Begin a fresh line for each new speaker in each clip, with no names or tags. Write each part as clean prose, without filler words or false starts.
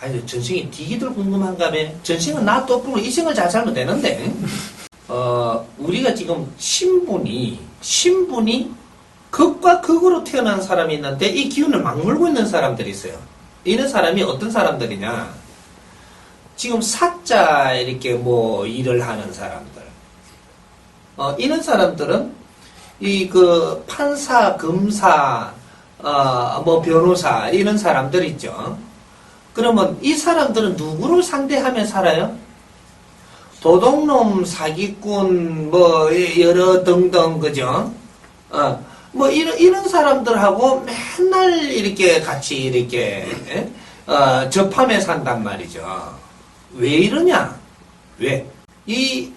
아니, 전생이 디기들 궁금한가며? 전생은 나 또 없고 이생을 잘 살면 되는데. 우리가 지금 신분이 극과 극으로 태어난 사람이 있는데 이 기운을 막 물고 있는 사람들이 있어요. 이런 사람이 어떤 사람들이냐? 지금 사자 이렇게 뭐 일을 하는 사람들. 이런 사람들은 이 그 판사, 검사, 뭐 변호사 이런 사람들 있죠. 그러면 이 사람들은 누구를 상대하며 살아요? 도둑놈, 사기꾼, 뭐 여러 등등 그죠? 뭐 이런 사람들하고 맨날 이렇게 같이 이렇게 접하며 산단 말이죠. 왜 이러냐? 왜? 이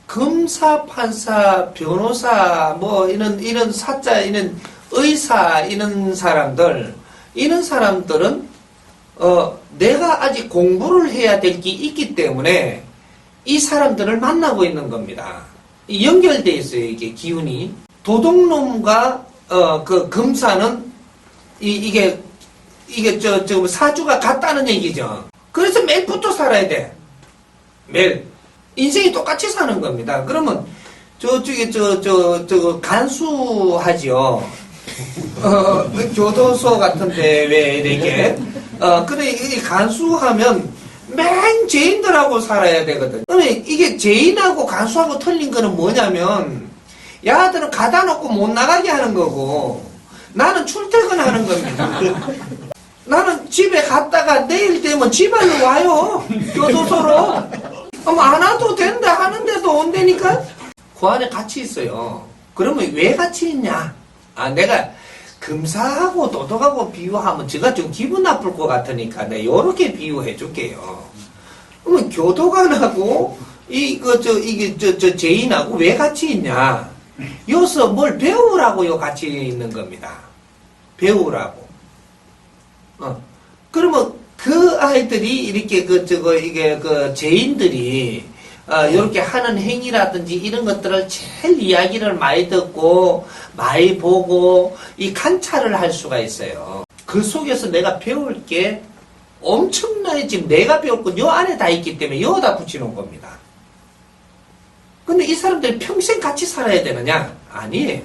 검사, 판사, 변호사, 뭐 이런 사자, 이런 의사 이런 사람들은 내가 아직 공부를 해야 될 게 있기 때문에 이 사람들을 만나고 있는 겁니다. 연결돼 있어요, 이게 기운이. 도둑놈과 그 검사는 이게 저 사주가 같다는 얘기죠. 그래서 매일 붙어 살아야 돼. 매일 인생이 똑같이 사는 겁니다. 그러면 저쪽에 저 간수하지요. 교도소 같은데 왜 이렇게 그래 이 간수하면 맨 죄인들하고 살아야 되거든. 그러면 이게 죄인하고 간수하고 틀린 거는 뭐냐면 야들은 가다 놓고 못 나가게 하는 거고 나는 출퇴근하는 겁니다. 나는 집에 갔다가 내일 되면 집안으로 와요. 교도소로. 안 와도 된다 하는데도 온다니까. 그 안에 같이 있어요. 그러면 왜 같이 있냐? 내가 금사하고 도덕하고 비유하면 제가 좀 기분 나쁠 것 같으니까 내가 요렇게 비유해 줄게요. 그러면 교도관하고 저 죄인하고 왜 같이 있냐? 여기서 뭘 배우라고요 같이 있는 겁니다. 배우라고. 그러면 그 아이들이 이렇게 이게 죄인들이 이렇게 하는 행위라든지 이런 것들을 제일 이야기를 많이 듣고 많이 보고 이 관찰을 할 수가 있어요. 그 속에서 내가 배울 게 엄청나게 지금 내가 배울 건 요 안에 다 있기 때문에 여기다 붙이는 겁니다. 근데 이 사람들이 평생 같이 살아야 되느냐? 아니에요.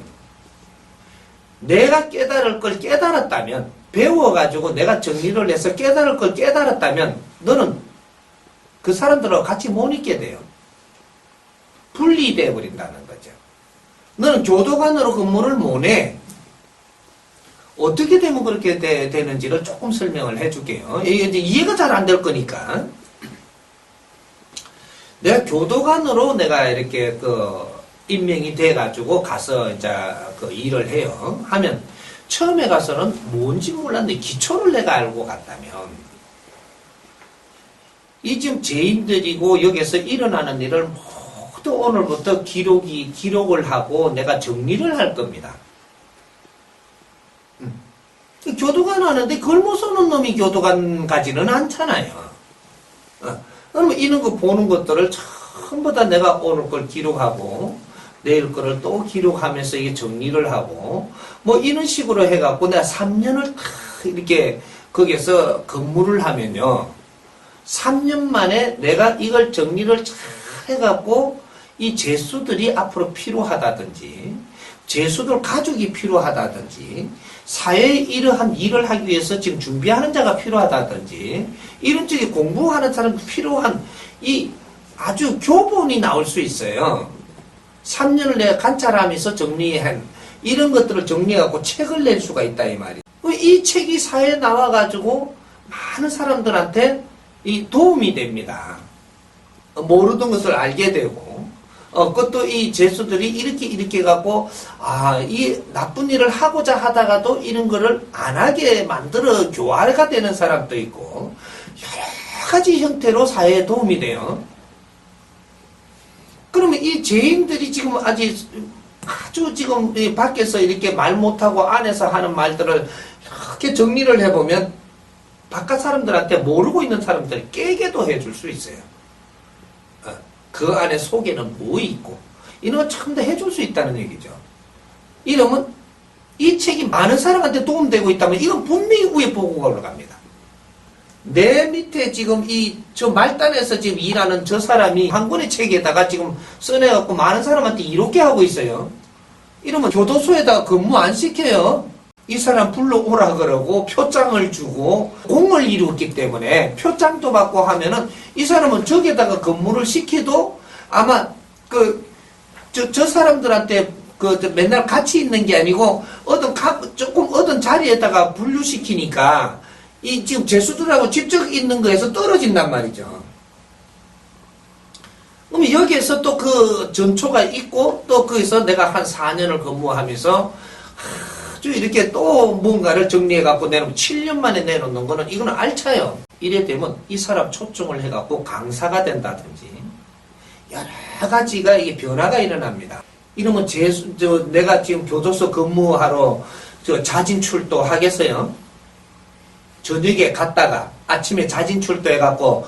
내가 깨달을 걸 깨달았다면 배워가지고 내가 정리를 해서 깨달을 걸 깨달았다면 너는 그 사람들하고 같이 못 있게 돼요. 분리되어 버린다는 거죠. 너는 교도관으로 근무를 못 해. 어떻게 되면 그렇게 되는지를 조금 설명을 해줄게요. 이제 이해가 잘 안 될 거니까. 내가 교도관으로 내가 이렇게 임명이 돼가지고 가서 이제 일을 해요. 하면 처음에 가서는 뭔지 몰랐는데 기초를 내가 알고 갔다면 이 지금 죄인들이고 여기서 일어나는 일을 모두 오늘부터 기록을 하고 내가 정리를 할 겁니다. 교도관 하는데 걸 못 쏘는 놈이 교도관 가지는 않잖아요. 그러면 이런 거 보는 것들을 전부 다 내가 오늘 걸 기록하고 내일 거를 또 기록하면서 이게 정리를 하고 뭐 이런 식으로 해갖고 내가 3년을 다 이렇게 거기에서 근무를 하면요. 3년 만에 내가 이걸 정리를 잘 해갖고 이 죄수들이 앞으로 필요하다든지 죄수들 가족이 필요하다든지 사회에 이러한 일을 하기 위해서 지금 준비하는 자가 필요하다든지 이런 쪽에 공부하는 사람도 필요한 이 아주 교본이 나올 수 있어요. 3년을 내가 관찰하면서 정리한 이런 것들을 정리해갖고 책을 낼 수가 있다 이 말이에요. 이 책이 사회에 나와가지고 많은 사람들한테 이 도움이 됩니다. 모르던 것을 알게 되고 그것도 이 죄수들이 이렇게 해갖고 이 나쁜 일을 하고자 하다가도 이런 거를 안 하게 만들어 교화가 되는 사람도 있고 여러 가지 형태로 사회에 도움이 돼요. 그러면 이 죄인들이 지금 아주 지금 밖에서 이렇게 말 못하고 안에서 하는 말들을 이렇게 정리를 해보면 바깥 사람들한테 모르고 있는 사람들이 깨게도 해줄 수 있어요. 그 안에 속에는 뭐 있고 이런 거 참 다 해줄 수 있다는 얘기죠. 이러면 이 책이 많은 사람한테 도움되고 있다면 이건 분명히 위에 보고가 올라갑니다. 내 밑에 지금 저 말단에서 지금 일하는 저 사람이 한 권의 책에다가 지금 써내갖고 많은 사람한테 이렇게 하고 있어요. 이러면 교도소에다가 근무 안 시켜요. 이 사람 불러오라 그러고 표장을 주고 공을 이루었기 때문에 표장도 받고 하면은 이 사람은 저기에다가 근무를 시켜도 아마 저 사람들한테 맨날 같이 있는 게 아니고 조금 얻은 자리에다가 분류시키니까 이 지금 재수들하고 직접 있는 거에서 떨어진단 말이죠. 그럼 여기에서 또 그 전초가 있고 또 거기서 내가 한 4년을 근무하면서 아주 이렇게 또 뭔가를 정리해갖고 내놓으면 7년 만에 내놓는 거는 이거는 알차요. 이래 되면 이 사람 초청을 해갖고 강사가 된다든지 여러 가지가 이게 변화가 일어납니다. 이러면 내가 지금 교도소 근무하러 자진 출도 하겠어요? 저녁에 갔다가 아침에 자진 출도해갖고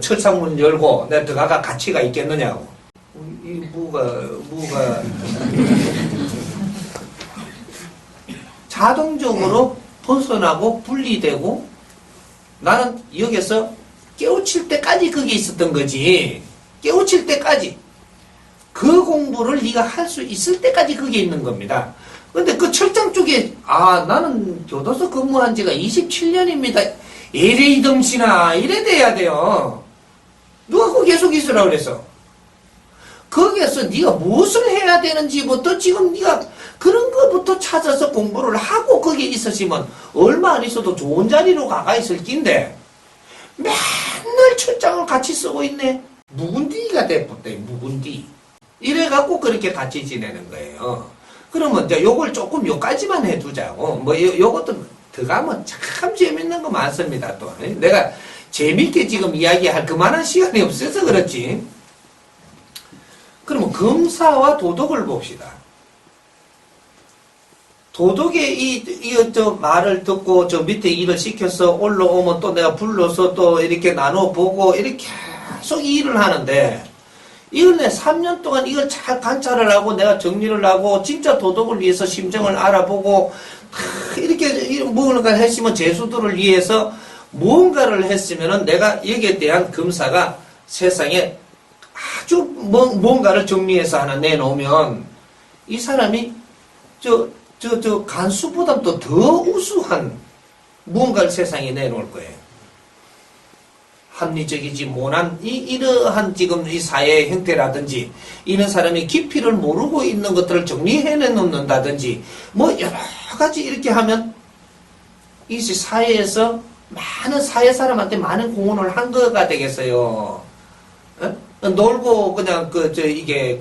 철상문 열고 내가 들어가가 가치가 있겠느냐고. 이 뭐가 자동적으로 벗어나고 분리되고 나는 여기서 깨우칠 때까지 그게 있었던 거지. 깨우칠 때까지. 그 공부를 네가 할 수 있을 때까지 그게 있는 겁니다. 근데 그 철장 쪽에 나는 교도소 근무한 지가 27년입니다. 에레이 덩신아 이래 돼야 돼요. 누가 거기 계속 있으라고 그랬어? 거기에서 네가 무엇을 해야 되는지부터 지금 네가 그런 것부터 찾아서 공부를 하고 거기에 있었으면 얼마 안 있어도 좋은 자리로 가가 있을 낀데 맨날 철장을 같이 쓰고 있네. 묵은디가 돼버렸대. 묵은디. 이래갖고 그렇게 같이 지내는 거예요. 그러면 이제 요걸 조금 요까지만 해두자고. 뭐 요것도 들어가면 참 재밌는 거 많습니다. 또 내가 재밌게 지금 이야기할 그만한 시간이 없어서 그렇지. 그러면 검사와 도덕을 봅시다. 도덕의 저 말을 듣고 저 밑에 일을 시켜서 올라오면 또 내가 불러서 또 이렇게 나눠보고 이렇게 계속 일을 하는데 이걸 내 3년 동안 이걸 잘 관찰을 하고 내가 정리를 하고 진짜 도덕을 위해서 심정을 알아보고 이렇게 무언가 했으면 재수들을 위해서 무언가를 했으면은 내가 여기에 대한 검사가 세상에 아주 뭔가를 정리해서 하나 내놓으면 이 사람이 간수보다 또 더 우수한 무언가를 세상에 내놓을 거예요. 합리적이지 못한 이러한 지금 이 사회의 형태라든지 이런 사람이 깊이를 모르고 있는 것들을 정리해 놓는다든지 뭐 여러 가지 이렇게 하면 이 사회에서 많은 사회 사람한테 많은 공헌을 한 거가 되겠어요. 놀고 그냥 이게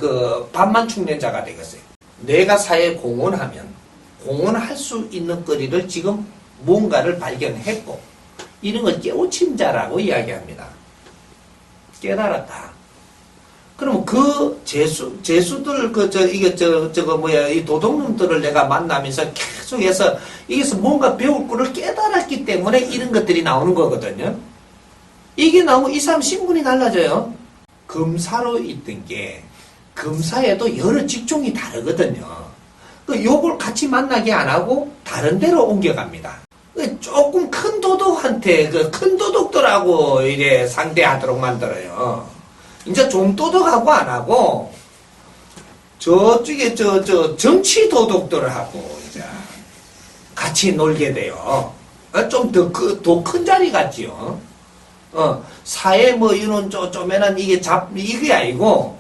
밥만 축낸 자가 되겠어요. 내가 사회에 공헌하면 공헌할 수 있는 거리를 지금 뭔가를 발견했고 이런 걸 깨우친 자라고 이야기합니다. 깨달았다. 그러면 그 재수들 이 도둑놈들을 내가 만나면서 계속해서 여기서 뭔가 배울 거를 깨달았기 때문에 이런 것들이 나오는 거거든요. 이게 나오면 이 사람 신분이 달라져요. 검사로 있던 게 검사에도 여러 직종이 다르거든요. 요걸 같이 만나게 안 하고 다른 데로 옮겨갑니다. 조금 큰 도둑한테 큰 도둑들하고 이래 상대하도록 만들어요. 이제 좀 도둑하고 안 하고 저쪽에 정치 도둑들하고 이제 같이 놀게 돼요. 좀 더 큰 자리 같지요. 사회 뭐 이런 쪼매난 이게 아니고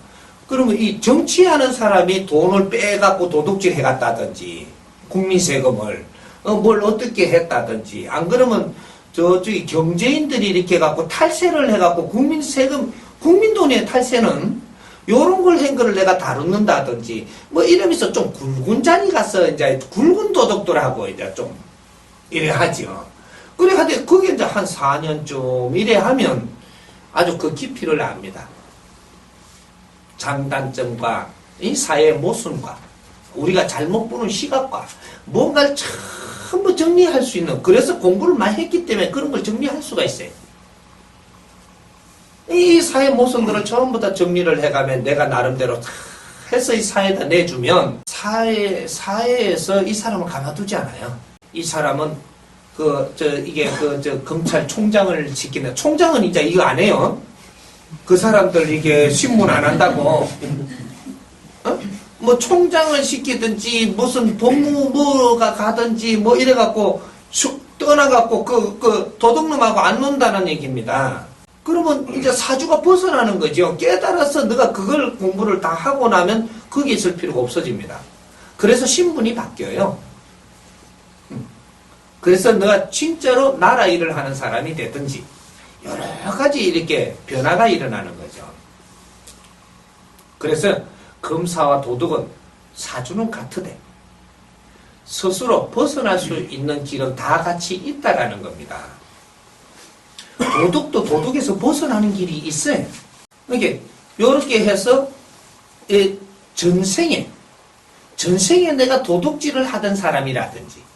그러면 이 정치하는 사람이 돈을 빼갖고 도둑질 해갔다든지 국민 세금을 뭘 어떻게 했다든지 안 그러면 저쪽이 경제인들이 이렇게 해갖고 탈세를 해갖고 국민 세금 국민 돈의 탈세는 요런 걸 한 거를 내가 다루는다든지 뭐 이러면서 좀 굵은 자리 가서 이제 굵은 도둑들하고 이제 좀 이래 하죠. 그래 하되 그게 이제 한 4년쯤 이래 하면 아주 그 깊이를 압니다. 장단점과 이 사회의 모순과 우리가 잘못 보는 시각과 뭔가를 전부 정리할 수 있는 그래서 공부를 많이 했기 때문에 그런 걸 정리할 수가 있어요. 이 사회 모순들을 전부 다 정리를 해가면 내가 나름대로 다 해서 이 사회에다 내주면 사회에서 이 사람을 가만두지 않아요. 이 사람은 검찰총장을 지키는, 총장은 이제 이거 안 해요. 그 사람들 이게 신문 안 한다고. 어? 뭐 총장을 시키든지 무슨 법무부가 가든지 뭐 이래갖고 떠나갖고 그 도둑놈하고 안 논다는 얘기입니다. 그러면 이제 사주가 벗어나는 거죠. 깨달아서 너가 그걸 공부를 다 하고 나면 거기 있을 필요가 없어집니다. 그래서 신분이 바뀌어요. 그래서 너가 진짜로 나라 일을 하는 사람이 되든지 여러 가지 이렇게 변화가 일어나는 거죠. 그래서 검사와 도둑은 사주는 같으되 스스로 벗어날 수 있는 길은 다 같이 있다라는 겁니다. 도둑도 도둑에서 벗어나는 길이 있어요. 이렇게 해서 전생에 내가 도둑질을 하던 사람이라든지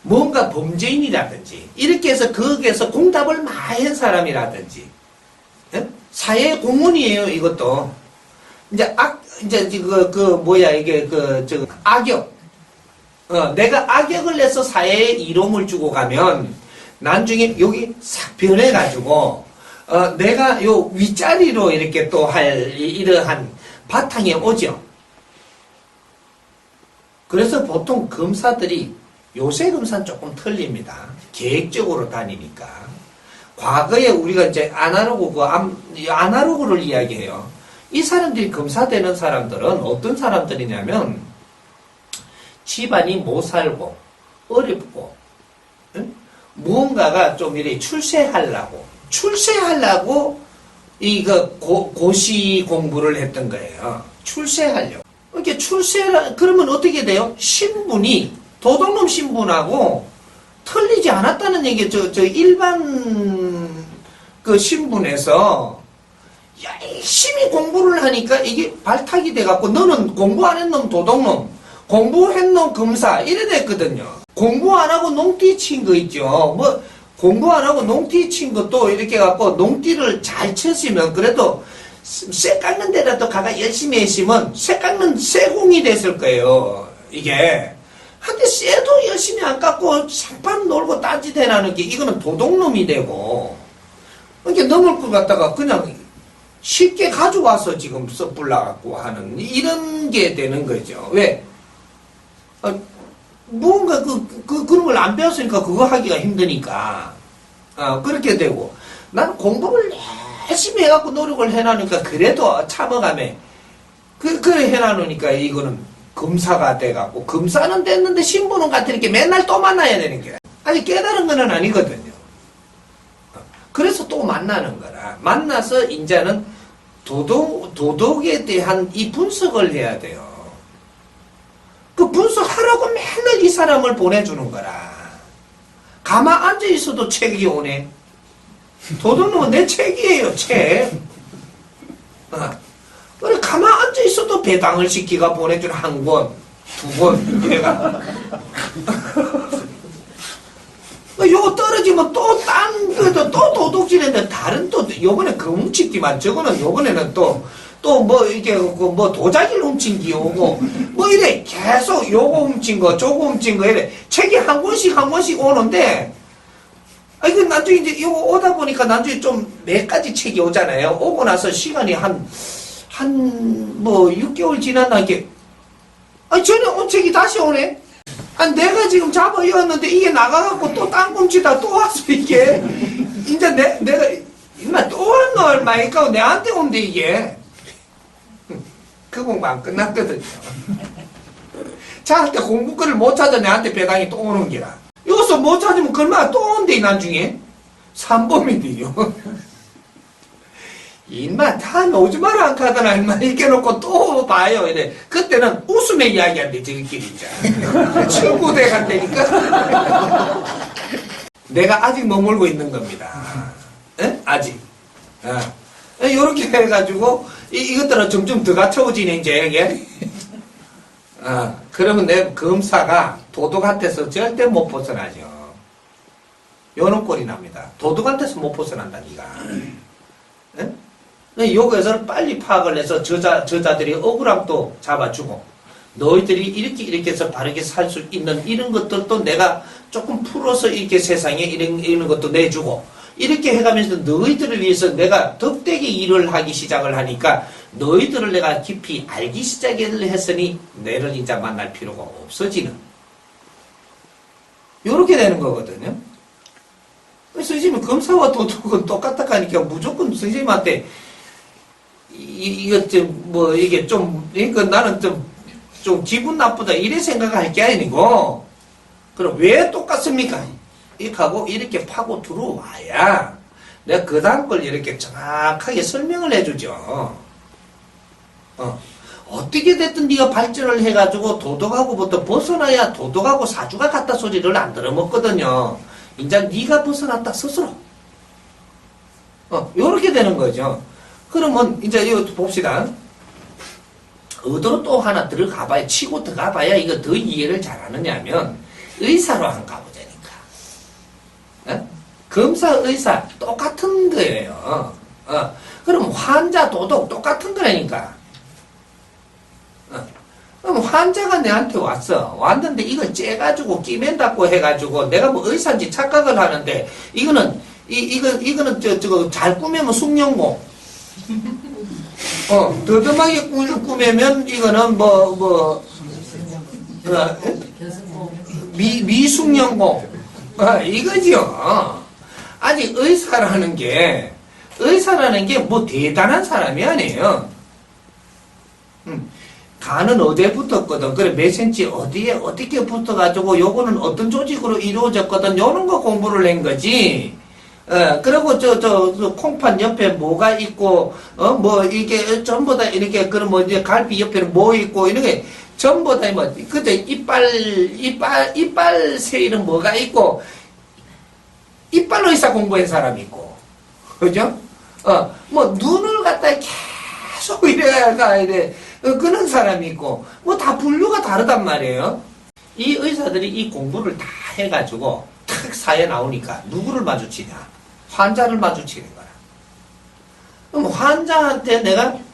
뭔가 범죄인이라든지 이렇게 해서 거기에서 공답을 많이 한 사람이라든지 사회 공헌이에요. 이것도 이제 악역 내가 악역을 내서 사회에 이로움을 주고 가면 나중에 여기 싹 변해가지고 내가 요 윗자리로 이렇게 또 할 이러한 바탕에 오죠. 그래서 보통 검사들이 요새 검사는 조금 틀립니다. 계획적으로 다니니까. 과거에 우리가 이제 아날로그를 이야기해요. 이 사람들이 검사되는 사람들은 어떤 사람들이냐면 집안이 못 살고 어렵고 무언가가 좀 이렇게 출세하려고 고시 공부를 했던 거예요. 출세하려고. 이렇게 그러면 어떻게 돼요? 신분이 도둑놈 신분하고 틀리지 않았다는 얘기죠. 저 일반 그 신분에서 열심히 공부를 하니까 이게 발탁이 돼갖고 너는 공부 안 했놈 도둑놈, 공부했놈 검사 이래 됐거든요. 공부 안 하고 농띠 친 거 있죠. 뭐 공부 안 하고 농띠 친 것도 이렇게 갖고 농띠를 잘 쳤으면 그래도 쇠 깎는 데라도 가가 열심히 했으면 쇠 깎는 쇠공이 됐을 거예요. 이게. 근데 쇠도 열심히 안 깎고 상판 놀고 딴짓 해나는 게 이거는 도둑놈이 되고 이렇게 넘을 것 같다가 그냥 쉽게 가져와서 지금 섣불러갖고 하는 이런 게 되는 거죠. 왜? 뭔가 그런 걸 안 배웠으니까 그거 하기가 힘드니까 그렇게 되고 나는 공부를 열심히 해갖고 노력을 해놔니까 그래도 참아가며 그래 해놔놓으니까 이거는 검사가 돼갖고 검사는 됐는데 신분은 같으니까 맨날 또 만나야 되는 게 아직 깨달은 건 아니거든요. 그래서 또 만나는 거라. 만나서 이제는 도덕에 대한 이 분석을 해야 돼요. 그 분석하라고 맨날 이 사람을 보내주는 거라. 가만 앉아있어도 책이 오네. 도둑놈은 내 책이에요, 책. 그래, 가만 앉아있어도 배당을 시키가 보내준 한 권, 두 권, 이래가. 요거 떨어지면 또 또 도둑질했는데 다른 또, 요번에 그 훔치기만, 저거는 요번에는 또 뭐 이게 뭐 도자기를 훔친 기 오고, 뭐 이래 계속 요거 훔친 거, 저거 훔친 거 이래. 책이 한 권씩 오는데, 이거 나중에 이제 요거 오다 보니까 나중에 좀 몇 가지 책이 오잖아요. 오고 나서 시간이 뭐 6개월 지났나 이게 전에 온 책이 다시 오네. 내가 지금 잡아 이었는데 이게 나가갖고 또 땅꿈치다 또 왔어 이게. 이제 내가 인마 또 왔노 얼마니까 내한테 온대 이게. 그 공부 안 끝났거든요. 자한테 공부글을 못 찾아 내한테 배당이 또 오는 게라. 여기서 못 찾으면 그만 또 온대 나중에. 삼범인데요. 인마 다음에 오지 마라 안 가더나 인마 이렇게 놓고 또 봐요 이래. 그때는 웃음에 이야기한대 저희끼리 이제 친구 돼간다니까. 내가 아직 머물고 있는 겁니다. 에? 아직. 요렇게 해가지고 이것들은 점점 더 갖춰지네 이제 이게. 그러면 내 검사가 도둑한테서 절대 못 벗어나죠. 요런 꼴이 납니다. 도둑한테서 못 벗어난다 니가. 여기에서는 빨리 파악을 해서 저자들이 억울함도 잡아주고 너희들이 이렇게 해서 바르게 살 수 있는 이런 것들도 내가 조금 풀어서 이렇게 세상에 이런 것도 내주고, 이렇게 해가면서 너희들을 위해서 내가 덕되게 일을 하기 시작을 하니까 너희들을 내가 깊이 알기 시작을 했으니 너를 이제 만날 필요가 없어지는, 요렇게 되는 거거든요. 선생님이 검사와 도덕은 똑같다 하니까 무조건 선생님한테 이거 뭐 이게 좀, 그러니까 나는 좀 기분 나쁘다 이래 생각할 게 아니고, 그럼 왜 똑같습니까? 이렇게 하고 이렇게 파고 들어와야 내가 그 다음 걸 이렇게 정확하게 설명을 해주죠. 어떻게 됐든 네가 발전을 해가지고 도덕하고부터 벗어나야 도덕하고 사주가 같다 소리를 안 들어먹거든요. 이제 네가 벗어났다 스스로. 요렇게 되는 거죠. 그러면 이제 이거 봅시다. 어디로 또 하나 들어가봐야, 치고 들어가봐야 이거 더 이해를 잘하느냐면 의사로 한 가보자니까. 검사, 의사 똑같은 거예요. 그럼 환자, 도덕 똑같은 거라니까. 그럼 환자가 내한테 왔는데 이걸 째가지고 끼맨다고 해가지고 내가 뭐 의사인지 착각을 하는데, 이거는 저거 잘 꾸미면 숙련공. 더듬하게 꾸미면 이거는 미숙련공. 이거지요. 아직 의사라는 게 뭐 대단한 사람이 아니에요. 간은 어디에 붙었거든. 그래, 몇 센치 어디에 어떻게 붙어가지고 요거는 어떤 조직으로 이루어졌거든. 요런 거 공부를 한 거지. 그리고 저 콩판 옆에 뭐가 있고, 뭐 이게 전부 다 이렇게, 그럼 뭐 이제 갈비 옆에는 뭐 있고, 이런 게 전부 다 뭐, 그때 이빨 세일은 뭐가 있고, 이빨 의사 공부한 사람이 있고, 그죠? 뭐 눈을 갖다 계속 이래, 그런 사람이 있고, 뭐 다 분류가 다르단 말이에요. 이 의사들이 이 공부를 다 해가지고 탁 사회 나오니까 누구를 마주치냐? 환자를 마주치는 거야. 그럼 환자한테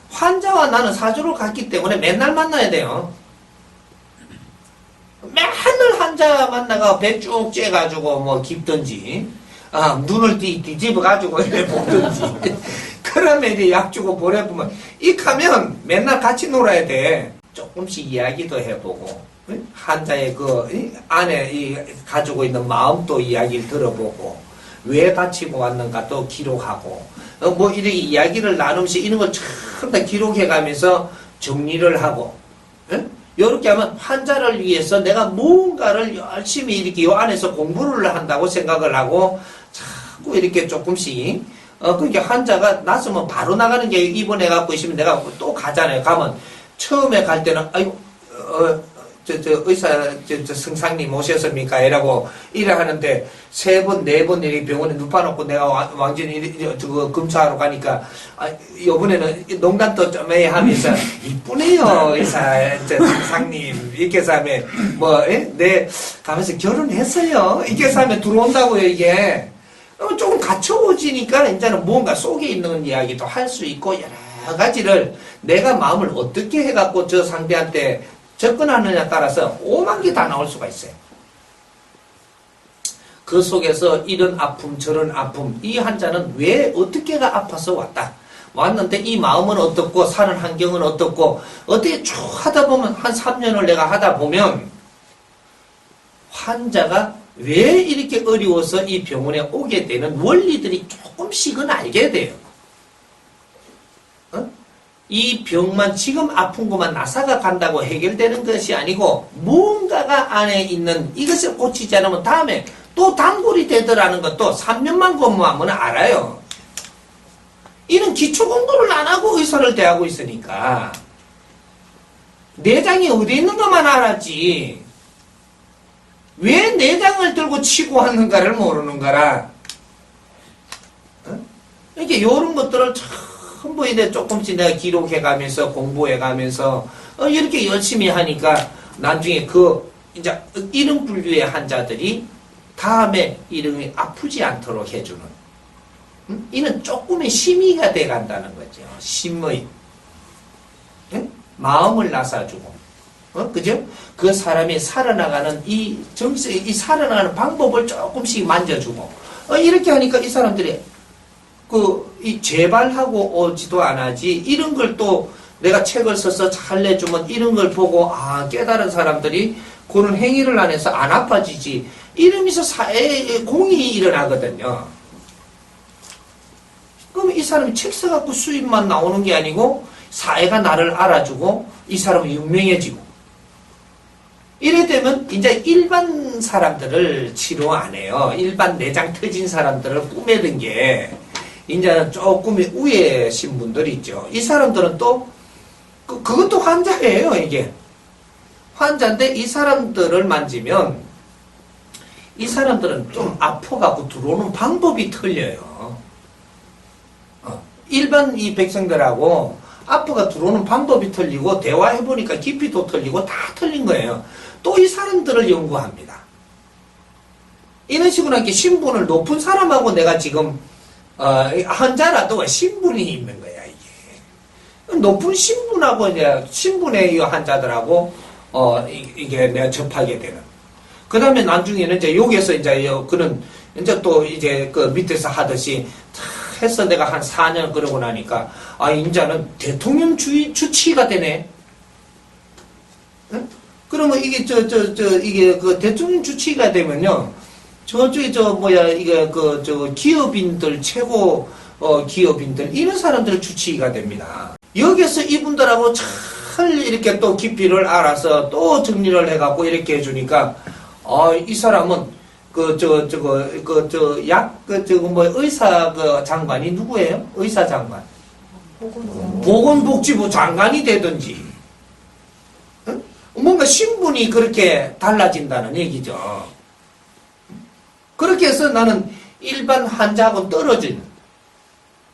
환자와 나는 사주를 갔기 때문에 맨날 만나야 돼요. 맨날 환자 만나가 배 쭉 쬐가지고 뭐 깊든지, 눈을 뒤집어가지고 이래 보든지. 그러면 이제 약 주고 보내보면, 가면 맨날 같이 놀아야 돼. 조금씩 이야기도 해보고, 환자의 안에 가지고 있는 마음도 이야기를 들어보고, 왜 다치고 왔는가 또 기록하고, 뭐 이렇게 이야기를 나누면서 이런 걸 전부 다 기록해가면서 정리를 하고, 이렇게 하면 환자를 위해서 내가 무언가를 열심히 이렇게 요 안에서 공부를 한다고 생각을 하고, 자꾸 이렇게 조금씩, 그러니까 환자가 났으면 바로 나가는 게 입원해갖고 있으면 내가 또 가잖아요. 가면 처음에 갈 때는, 아이고, 의사, 성상님 오셨습니까? 이라고 이래 하는데, 3번, 4번 이렇게 병원에 눕혀놓고 내가 완전히 검사하러 가니까, 요번에는 농담도 좀 해 하면서, 이쁘네요, 의사, 성상님. 이렇게 해서 하면, 가면서 결혼했어요. 이렇게 해서 하면 들어온다고요, 이게. 조금 갖춰지니까 이제는 뭔가 속에 있는 이야기도 할 수 있고, 여러 가지를 내가 마음을 어떻게 해갖고 저 상대한테 접근하느냐에 따라서 5만 개 다 나올 수가 있어요. 그 속에서 이런 아픔 저런 아픔, 이 환자는 왜 어떻게가 아파서 왔는데 이 마음은 어떻고 사는 환경은 어떻고, 어떻게 쭉 하다 보면 한 3년을 내가 하다 보면 환자가 왜 이렇게 어려워서 이 병원에 오게 되는 원리들이 조금씩은 알게 돼요. 이 병만 지금 아픈 것만 나사가 간다고 해결되는 것이 아니고, 무언가가 안에 있는 이것을 고치지 않으면 다음에 또 단골이 되더라는 것도 3년만 근무하면 알아요. 이는 기초 공부를 안 하고 의사를 대하고 있으니까 내장이 어디 있는 것만 알았지, 왜 내장을 들고 치고 하는가를 모르는 거라. 이렇게 요런 것들을 전부 이제 조금씩 내가 기록해가면서 공부해가면서 이렇게 열심히 하니까 나중에 이제 이런 분류의 환자들이 다음에 이름이 아프지 않도록 해주는, 이는 조금의 심의가 돼간다는 거죠. 심의. 마음을 나사주고, 그죠? 그 사람이 살아나가는 이 살아나가는 방법을 조금씩 만져주고, 이렇게 하니까 이 사람들이, 이 재발하고 오지도 않아지, 이런 걸 또 내가 책을 써서 잘 내주면 이런 걸 보고, 깨달은 사람들이 그런 행위를 안 해서 안 아파지지. 이러면서 사회에 공이 일어나거든요. 그럼 이 사람이 책 써갖고 수입만 나오는 게 아니고, 사회가 나를 알아주고, 이 사람은 유명해지고, 이래 되면 이제 일반 사람들을 치료 안 해요. 일반 내장 터진 사람들을 꾸며든 게 이제는 조금 우회신 분들이 있죠. 이 사람들은 또 그것도 환자예요. 이게 환자인데 이 사람들을 만지면 이 사람들은 좀 아파가고 들어오는 방법이 틀려요. 일반 이 백성들하고 아파가 들어오는 방법이 틀리고 대화해보니까 깊이도 틀리고 다 틀린 거예요. 또 이 사람들을 연구합니다. 이런 식으로 이렇게 신분을 높은 사람하고 내가 지금 환자라도 신분이 있는 거야 이게. 높은 신분하고 이제 신분의 이 환자들하고 이게 내가 접하게 되는. 그 다음에 나중에는 이제 여기에서 이제 그런 이제 또 이제 그 밑에서 하듯이 해서 내가 한 4년 그러고 나니까 이제는 대통령 주치의가 되네. 응? 그러면 이게 이게 그 대통령 주치의가 되면요, 저쪽에 이게 기업인들 최고 기업인들 이런 사람들 주치의가 됩니다. 여기서 이분들하고 잘 이렇게 또 깊이를 알아서 또 정리를 해갖고 이렇게 해주니까 이 사람은 의사 장관이 누구예요? 의사 장관. 보건복지부 장관이 되든지. 뭔가 신분이 그렇게 달라진다는 얘기죠. 그렇게 해서 나는 일반 환자하고는 떨어진,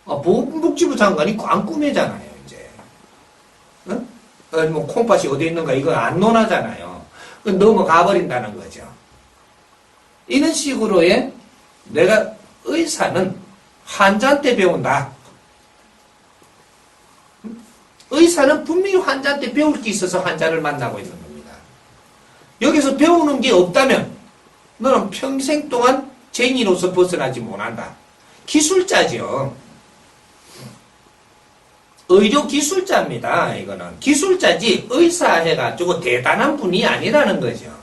보건복지부 장관이 안 꾸매잖아요, 이제. 뭐, 콩팥이 어디 있는가, 이거 안 논하잖아요. 넘어가 버린다는 거죠. 이런 식으로의 내가 의사는 환자한테 배운다. 의사는 분명히 환자한테 배울 게 있어서 환자를 만나고 있는 겁니다. 여기서 배우는 게 없다면 너는 평생 동안 쟁이로서 벗어나지 못한다. 기술자죠. 의료 기술자입니다. 이거는 기술자지 의사 해가지고 대단한 분이 아니라는 거죠.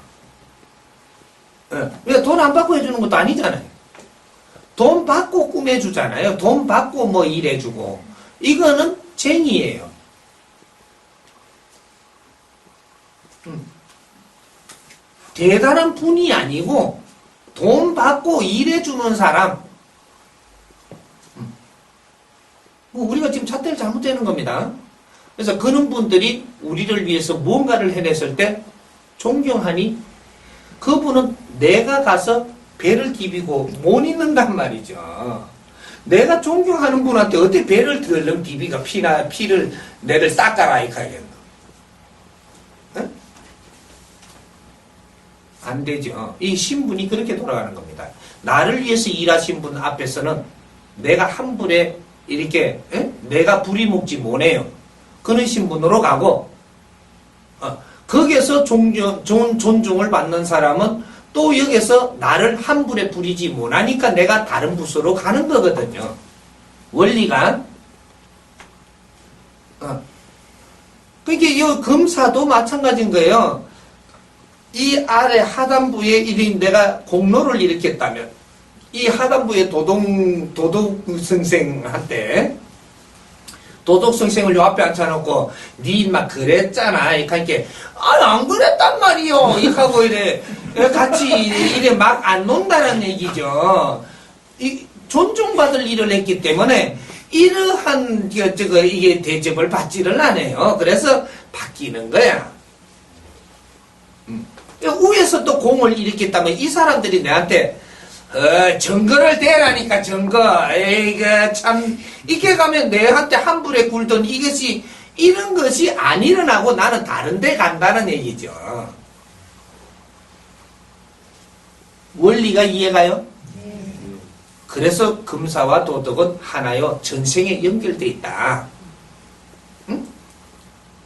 왜 돈 안 받고 해주는 것도 아니잖아요. 돈 받고 꾸며주잖아요. 돈 받고 뭐 일해주고. 이거는 쟁이에요. 대단한 분이 아니고 돈 받고 일해주는 사람. 우리가 지금 잣대를 잘못되는 겁니다. 그래서 그런 분들이 우리를 위해서 뭔가를 해냈을 때 존경하니 그분은 내가 가서 배를 디비고 못 있는단 말이죠. 내가 존경하는 분한테 어떻게 배를 들면 디비가 피를 내를 닦아라 이카겠노. 안 되죠. 이 신분이 그렇게 돌아가는 겁니다. 나를 위해서 일하신 분 앞에서는 내가 함부에 이렇게 내가 부리 먹지 못해요. 그런 신분으로 가고 거기에서 존중을 받는 사람은 또 여기서 나를 함부에 부리지 못하니까 내가 다른 부서로 가는 거거든요. 원리가. 그러니까 이 검사도 마찬가지인 거예요. 이 아래 하단부에 내가 공로를 일으켰다면 이 하단부의 도덕성생한테 도덕성생을 요 앞에 앉혀놓고 니 인마 그랬잖아 이렇게 안 그랬단 말이요 이하고 이래 같이 이래 막 안 논다는 얘기죠. 이 존중받을 일을 했기 때문에 이러한 이게 대접을 받지를 않아요. 그래서 바뀌는 거야. 위에서 또 공을 일으켰다면 이 사람들이 내한테 증거를 대라니까 증거. 에이그 참 이렇게 가면 내한테 한불에 굴던 이것이 이런 것이 안 일어나고 나는 다른 데 간다는 얘기죠. 원리가 이해가요? 그래서 금사와 도덕은 하나요 전생에 연결되어 있다. 응?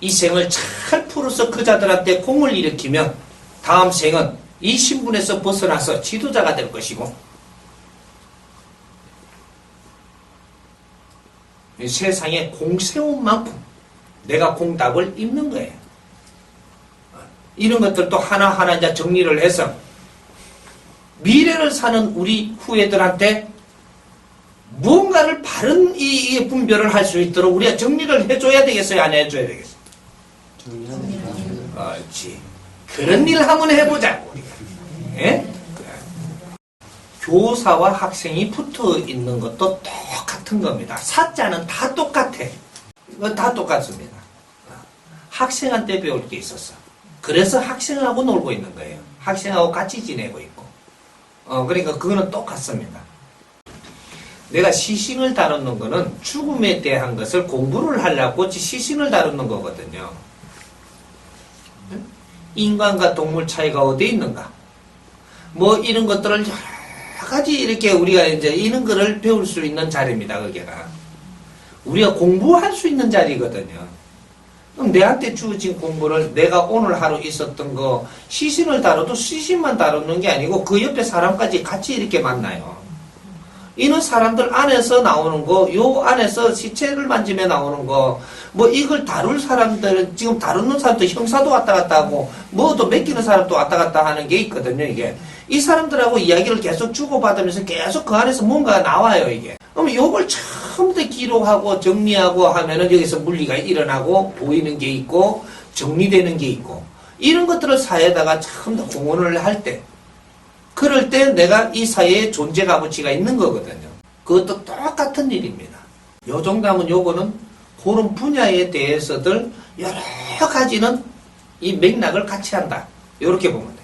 이 생을 잘 풀어 함으로써 그 자들한테 공을 일으키면 다음 생은 이 신분에서 벗어나서 지도자가 될 것이고, 이 세상에 공 세운 만큼 내가 공답을 입는 거예요. 이런 것들도 하나하나 이제 정리를 해서 미래를 사는 우리 후예들한테 무언가를 바른 이 분별을 할 수 있도록 우리가 정리를 해줘야 되겠어요? 안 해줘야 되겠어요? 그렇지. 그런 일 한번 해보자고, 우리가. 예? 교사와 학생이 붙어 있는 것도 똑같은 겁니다. 사자는 다 똑같아. 이건 다 똑같습니다. 학생한테 배울 게 있었어. 그래서 학생하고 놀고 있는 거예요. 학생하고 같이 지내고 있고. 그러니까 그거는 똑같습니다. 내가 시신을 다루는 거는 죽음에 대한 것을 공부를 하려고 시신을 다루는 거거든요. 인간과 동물 차이가 어디에 있는가? 뭐 이런 것들을 여러 가지 이렇게 우리가 이제 이런 거를 배울 수 있는 자리입니다. 거기가. 우리가 공부할 수 있는 자리거든요. 그럼 내한테 주어진 공부를 내가 오늘 하루 있었던 거 시신을 다뤄도 시신만 다루는 게 아니고 그 옆에 사람까지 같이 이렇게 만나요. 이는 사람들 안에서 나오는 거, 요 안에서 시체를 만지며 나오는 거, 뭐 이걸 다룰 사람들은 지금 다루는 사람도 형사도 왔다 갔다 하고, 뭐도 맡기는 사람도 왔다 갔다 하는 게 있거든요, 이게. 이 사람들하고 이야기를 계속 주고받으면서 계속 그 안에서 뭔가 나와요, 이게. 그럼 요걸 처음부터 기록하고 정리하고 하면은 여기서 물리가 일어나고 보이는 게 있고, 정리되는 게 있고, 이런 것들을 사회에다가 처음부터 공헌을 할 때, 그럴 때 내가 이 사회에 존재 값어치가 있는 거거든요. 그것도 똑같은 일입니다. 요 정도 하면 요거는 그런 분야에 대해서들 여러 가지는 이 맥락을 같이 한다. 이렇게 보면 돼요.